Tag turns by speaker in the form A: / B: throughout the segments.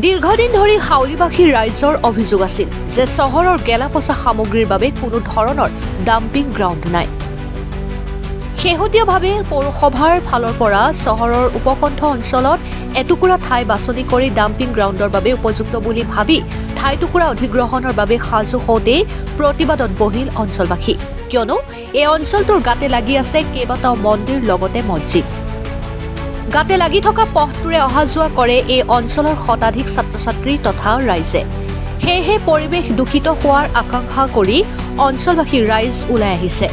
A: দীৰ্ঘদিন ধৰি হাউলিবাসীৰ ৰাইজৰ অভিযোগ আছিল যে চহৰৰ গেলাপচা সামগ্ৰীৰ বাবে কোনো ধৰণৰ ডাম্পিং গ্ৰাউণ্ড নাই। শেহতীয়াভাৱে পৌৰসভাৰ ফালৰ পৰা চহৰৰ উপকণ্ঠ অঞ্চলত এটুকুৰা ঠাই বাছনি কৰি ডাম্পিং গ্ৰাউণ্ডৰ বাবে উপযুক্ত বুলি ভাবি ঠাইটুকুৰা অধিগ্ৰহণৰ বাবে সাজু হওঁতেই প্ৰতিবাদত বহিল অঞ্চলবাসী, কিয়নো এই অঞ্চলটোৰ গাতে লাগি আছে কেইবাটাও মন্দিৰ লগতে মছজিদ। গাতে লাগি থকা পথটোৰে অহা যোৱা কৰে এই অঞ্চলৰ শতাধিক ছাত্ৰ ছাত্ৰী তথা ৰাইজে। সেয়েহে পৰিৱেশ দূষিত হোৱাৰ আকাংক্ষা কৰি অঞ্চলবাসীৰ ৰাইজ ওলাই আহিছে।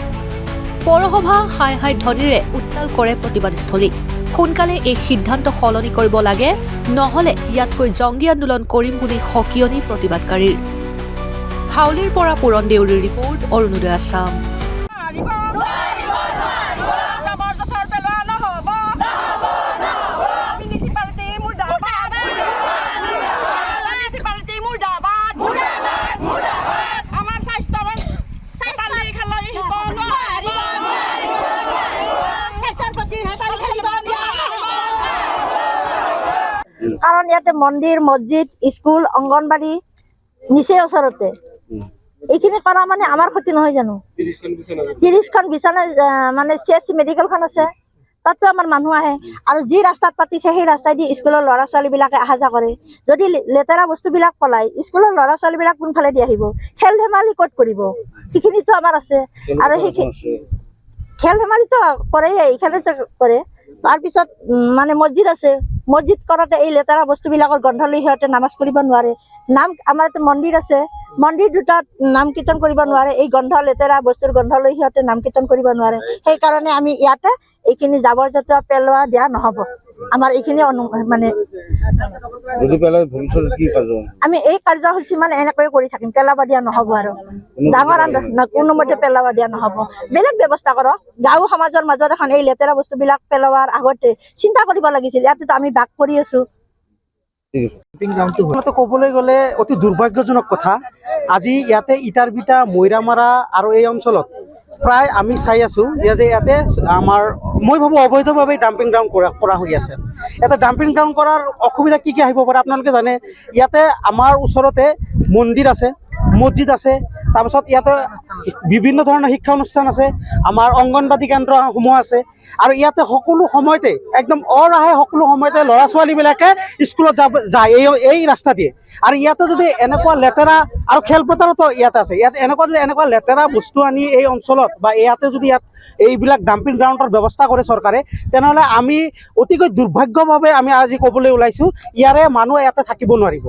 A: পৌৰসভা হাই হাই ধ্বনিৰে উত্তাল কৰে প্ৰতিবাদস্থলী। সোনকালে এই সিদ্ধান্ত সলনি কৰিব লাগে, নহলে ইয়াতকৈ জংগী আন্দোলন কৰিম বুলি সকিয়নি প্ৰতিবাদকাৰীৰ। হাউলিৰ পৰা পুৰণ দেউৰীৰ ৰিপৰ্ট, অৰুণোদয় আছাম।
B: কাৰণ ইয়াতে মন্দিৰ, মছজিদ, স্কুল, অংগনবাড়ী নিচেই ওচৰতে। এইখিনি কৰা মানে আমাৰ ক্ষতি নহয় জানো? 30খন বিচনা মানে CSC মেডিকেলখন আছে, তাতো আমাৰ মানুহ আহে। আৰু যি ৰাস্তাত পাতিছে সেই ৰাস্তাই দি স্কুলৰ ল'ৰা ছোৱালীবিলাকে অহা যোৱা কৰে। যদি লেতেৰা বস্তুবিলাক পলাই স্কুলৰ ল'ৰা ছোৱালীবিলাক কোনফালে দি আহিব? খেল ধেমালি ক'ত কৰিব? সেইখিনিতো আমাৰ আছে। আৰু সেই খেল ধেমালিতো কৰে, এইখানেতো কৰে। তাৰপিছত মানে মছজিদ আছে, মছজিদ কৰোঁতে এই লেতেৰা বস্তুবিলাকৰ গন্ধ লৈ সিহঁতে নামাজ কৰিব নোৱাৰে। আমাৰ ইয়াতে মন্দিৰ আছে, মন্দিৰ দুটাত নাম কীৰ্তন কৰিব নোৱাৰে। এই গন্ধ লেতেৰা বস্তুৰ গন্ধ লৈ সিহঁতে নাম কীৰ্তন কৰিব নোৱাৰে। সেইকাৰণে আমি ইয়াতে এইখিনি জাবৰ জোঁথৰ পেলোৱা দিয়া নহ'ব। আমাৰ এইখিনি মানে আমি এই কাৰ্যসূচী মানে এনেকৈ কৰি থাকিম, পেলাব দিয়া নহ'ব। আৰু ডাঙৰ কোনোমতে পেলাব দিয়া নহ'ব। বেলেগ ব্যৱস্থা কৰক। গাঁও সমাজৰ মাজত এখন এই লেতেৰা বস্তুবিলাক পেলোৱাৰ আগতে চিন্তা কৰিব লাগিছিল। ইয়াতেতো আমি বাস কৰি আছো।
C: ক'বলৈ গ'লে অতি দুৰ্ভাগ্যজনক কথা। আজি ইয়াতে ইটাৰ বিটা, মৈৰামাৰা আৰু এই অঞ্চলত প্ৰায় আমি চাই আছোঁ যে ইয়াতে আমাৰ মই ভাবোঁ অবৈধভাৱে ডাম্পিং গ্ৰাউণ্ড কৰা হৈ আছে। ইয়াতে ডাম্পিং গ্ৰাউণ্ড কৰাৰ অসুবিধা কি আহিব পাৰে আপোনালোকে জানে। ইয়াতে আমাৰ ওচৰতে মন্দিৰ আছে, মছজিদ আছে, তাৰপিছত ইয়াতে বিভিন্ন ধৰণৰ শিক্ষা অনুষ্ঠান আছে, আমাৰ অংগনবাদী কেন্দ্ৰসমূহ আছে। আৰু ইয়াতে সকলো সময়তে একদম অৰাহে সকলো সময়তে ল'ৰা ছোৱালীবিলাকে স্কুলত যায় এই ৰাস্তা দিয়ে। আৰু ইয়াতে যদি এনেকুৱা লেতেৰা আৰু খেলপথাৰতো ইয়াতে আছে, ইয়াত এনেকুৱা লেতেৰা বস্তু আনি এই অঞ্চলত বা ইয়াতে যদি এইবিলাক ডাম্পিং গ্ৰাউণ্ডৰ ব্যৱস্থা কৰে চৰকাৰে, তেনেহ'লে আমি অতিকৈ দুৰ্ভাগ্যভাৱে আমি আজি ক'বলৈ ওলাইছোঁ, ইয়াৰে মানুহ ইয়াতে থাকিব নোৱাৰিব।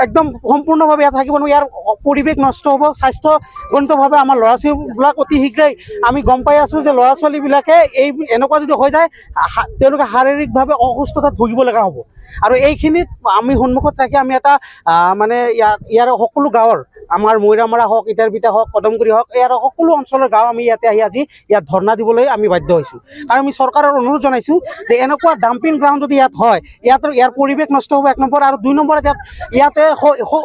C: একদম সম্পূৰ্ণভাৱে ইয়াত থাকিব নোৱাৰিব। ইয়াৰ পৰিৱেশ নষ্ট হ'ব, স্বাস্থ্যজনিতভাৱে আমাৰ ল'ৰা ছোৱালীবিলাক অতি শীঘ্ৰেই আমি গম পাই আছোঁ যে ল'ৰা ছোৱালীবিলাকে এনেকুৱা যদি হৈ যায়, তেওঁলোকে শাৰীৰিকভাৱে অসুস্থতাত ভুগিব লগা হ'ব। আৰু এইখিনিত আমি সন্মুখত ৰাখি আমি এটা মানে ইয়াৰ সকলো গাঁৱৰ, আমাৰ মৈৰামাৰা হওক, ইটাৰবিটা হওক, কদমগুৰি হওক, ইয়াৰ সকলো অঞ্চলৰ গাঁও আমি ইয়াতে আহি আজি ইয়াত ধৰ্ণা দিবলৈ আমি বাধ্য হৈছোঁ। আৰু আমি চৰকাৰৰ অনুৰোধ জনাইছোঁ যে এনেকুৱা ডাম্পিং গ্ৰাউণ্ড যদি ইয়াত হয়, ইয়াৰ পৰিৱেশ নষ্ট হ'ব 1 নম্বৰ। আৰু 2 নম্বৰত ইয়াতে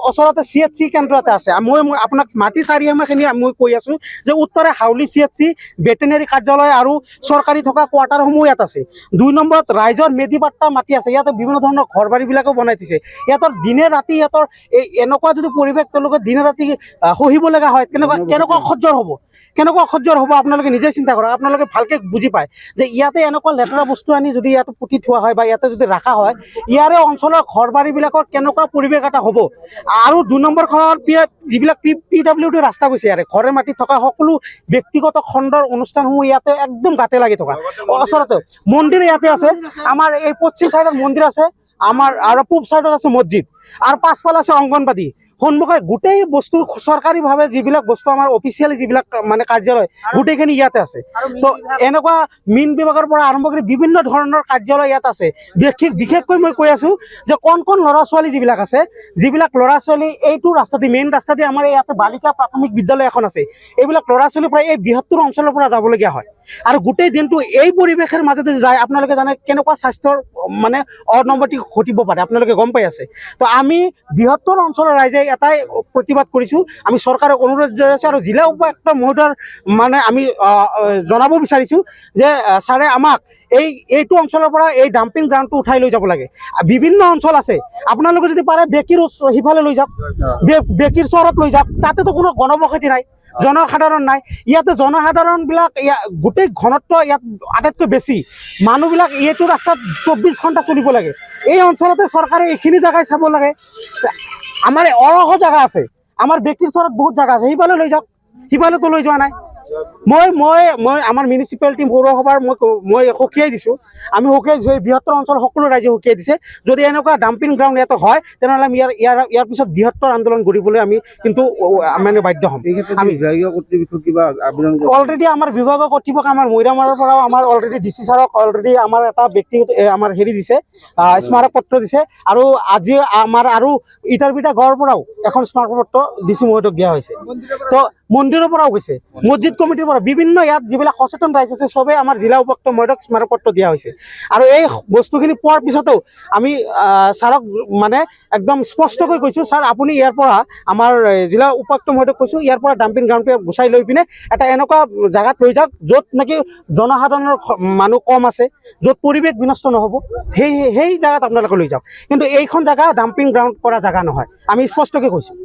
C: ওচৰতে CHC কেন্দ্ৰ এটা আছে। মই আপোনাক মাটি চাৰিআমাখিনি মই কৈ আছোঁ যে উত্তৰে হাউলি CHC ভেটেনেৰী কাৰ্যালয় আৰু চৰকাৰী থকা কোৱাৰ্টাৰসমূহ ইয়াত আছে। 2 নম্বৰত ৰাইজৰ মেডিপাট্টা মাটি আছে। ইয়াতে বিভিন্ন ধৰণৰ ঘৰ বাৰীবিলাকো বনাই থৈছে। ইহঁতৰ দিনে ৰাতি এনেকুৱা যদি পৰিৱেশ তেওঁলোকে দিনে ৰাতি সহিব লগা হয়, কেনেকুৱা অসহ্যৰ হ'ব আপোনালোকে নিজে চিন্তা কৰক। আপোনালোকে ভালকৈ বুজি পায় যে ইয়াতে এনেকুৱা লেতেৰা বস্তু আনি যদি ইয়াতে পুতি থোৱা হয় বা ইয়াতে যদি ৰখা হয়, ইয়াৰে অঞ্চলৰ ঘৰ বাৰীবিলাকত কেনেকুৱা পৰিৱেশ এটা হ'ব। আৰু 2 নম্বৰ যিবিলাক PWD ৰাস্তা গৈছে, ইয়াৰে ঘৰে মাটিত থকা সকলো ব্যক্তিগত খণ্ডৰ অনুষ্ঠানসমূহ ইয়াতে একদম গাতে লাগি থকা। ওচৰতে মন্দিৰ ইয়াতে আছে, আমাৰ এই পশ্চিম চাইডত মন্দিৰ আছে, আমাৰ আৰু পূব চাইডত আছে মছজিদ, আৰু পাছফালে আছে অংগনবাদী। সন্মুখে গোটেই বস্তু চৰকাৰীভাৱে যিবিলাক বস্তু আমাৰ অফিচিয়েলি যিবিলাক মানে কাৰ্যালয়, গোটেইখিনি ইয়াতে আছে। তো এনেকুৱা মীন বিভাগৰ পৰা আৰম্ভ কৰি বিভিন্ন ধৰণৰ কাৰ্যালয় ইয়াত আছে। বিশেষকৈ মই কৈ আছোঁ যে কণ ল'ৰা ছোৱালী যিবিলাক ল'ৰা ছোৱালী এইটো ৰাস্তা দি, মেইন ৰাস্তা দি আমাৰ ইয়াতে বালিকা প্ৰাথমিক বিদ্যালয় এখন আছে, এইবিলাক ল'ৰা ছোৱালীৰ পৰা এই বৃহত্তৰ অঞ্চলৰ পৰা যাবলগীয়া হয়। আৰু গোটেই দিনটো এই পৰিৱেশৰ মাজতে যায়, আপোনালোকে জানে কেনেকুৱা স্বাস্থ্যৰ মানে অনৱনতি ঘটিব পাৰে, আপোনালোকে গম পাই আছে। তো আমি বৃহত্তৰ অঞ্চলৰ ৰাইজে এটাই প্ৰতিবাদ কৰিছোঁ, আমি চৰকাৰক অনুৰোধ জনাইছোঁ আৰু জিলা উপায়ুক্ত মহোদয়ৰ মানে আমি জনাব বিচাৰিছোঁ যে ছাৰে আমাক এইটো অঞ্চলৰ পৰা এই ডাম্পিং গ্ৰাউণ্ডটো উঠাই লৈ যাব লাগে। বিভিন্ন অঞ্চল আছে, আপোনালোকে যদি পাৰে বেকীৰ সিফালে লৈ যাওক, বেকীৰ চৰত লৈ যাওক, তাতেতো কোনো গণবসতি নাই, জনসাধাৰণ নাই। ইয়াতে জনসাধাৰণবিলাক গোটেই ঘনত্ব ইয়াত আটাইতকৈ বেছি, মানুহবিলাক এইটো ৰাস্তাত 24 ঘণ্টা চলিব লাগে। এই অঞ্চলতে চৰকাৰে এইখিনি জেগাই চাব লাগে। আমাৰ অৰহ জেগা আছে, আমাৰ বেকীৰ চৰত বহুত জেগা আছে, সিফালে লৈ যাওক, সিফালেতো লৈ যোৱা নাই। মই আমাৰ মিউনিচিপালিটি পৌৰসভাৰ মই সকীয়াই দিছোঁ, আমি সকীয়াই দিছোঁ, এই বৃহত্তৰ অঞ্চল সকলো ৰাইজে সকীয়াই দিছে। যদি এনেকুৱা ডাম্পিং গ্ৰাউণ্ড ইয়াতে হয় তেনেহ'লে আমি ইয়াৰ পিছত বৃহত্তৰ আন্দোলন কৰিবলৈ আমি কিন্তু মানে বাধ্য হ'ম। আমি
D: বিভাগীয় কৰ্তৃপক্ষ কিবা আবেদন
C: অলৰেডি আমাৰ বিভাগীয় কৰ্তৃপক্ষ আমাৰ মৈৰামাৰৰ পৰাও আমাৰ অলৰেডি ডিচি ছাৰক অলৰেডি আমাৰ এটা ব্যক্তিগত আমাৰ হেৰি দিছে, স্মাৰক পত্ৰ দিছে। আৰু আজি আমাৰ আৰু ইটাৰপিটা গাঁৱৰ পৰাও এখন স্মাৰক পত্ৰ ডিচি মহোদয়ক দিয়া হৈছে। তো মন্দিৰৰ পৰাও গৈছে, মছজিদ কমিটিৰ পৰা বিভিন্ন ইয়াত যিবিলাক সচেতন ৰাইজ আছে চবেই আমাৰ জিলা উপায়ুক্ত মহোদয়ক স্মাৰক পত্ৰ দিয়া হৈছে। আৰু এই বস্তুখিনি পোৱাৰ পিছতো আমি ছাৰক মানে একদম স্পষ্টকৈ কৈছোঁ, ছাৰ আপুনি ইয়াৰ পৰা আমাৰ জিলা উপায়ুক্ত মহোদয়ক কৈছোঁ ইয়াৰ পৰা ডাম্পিং গ্ৰাউণ্ডটো গুচাই লৈ পিনে এটা এনেকুৱা জেগাত লৈ যাওক য'ত নেকি জনসাধাৰণৰ মানুহ কম আছে, য'ত পৰিৱেশ বিনষ্ট নহ'ব, সেই জেগাত আপোনালোকে লৈ যাওক। কিন্তু এইখন জেগা ডাম্পিং গ্ৰাউণ্ড কৰা জেগা নহয়, আমি স্পষ্টকৈ কৈছোঁ।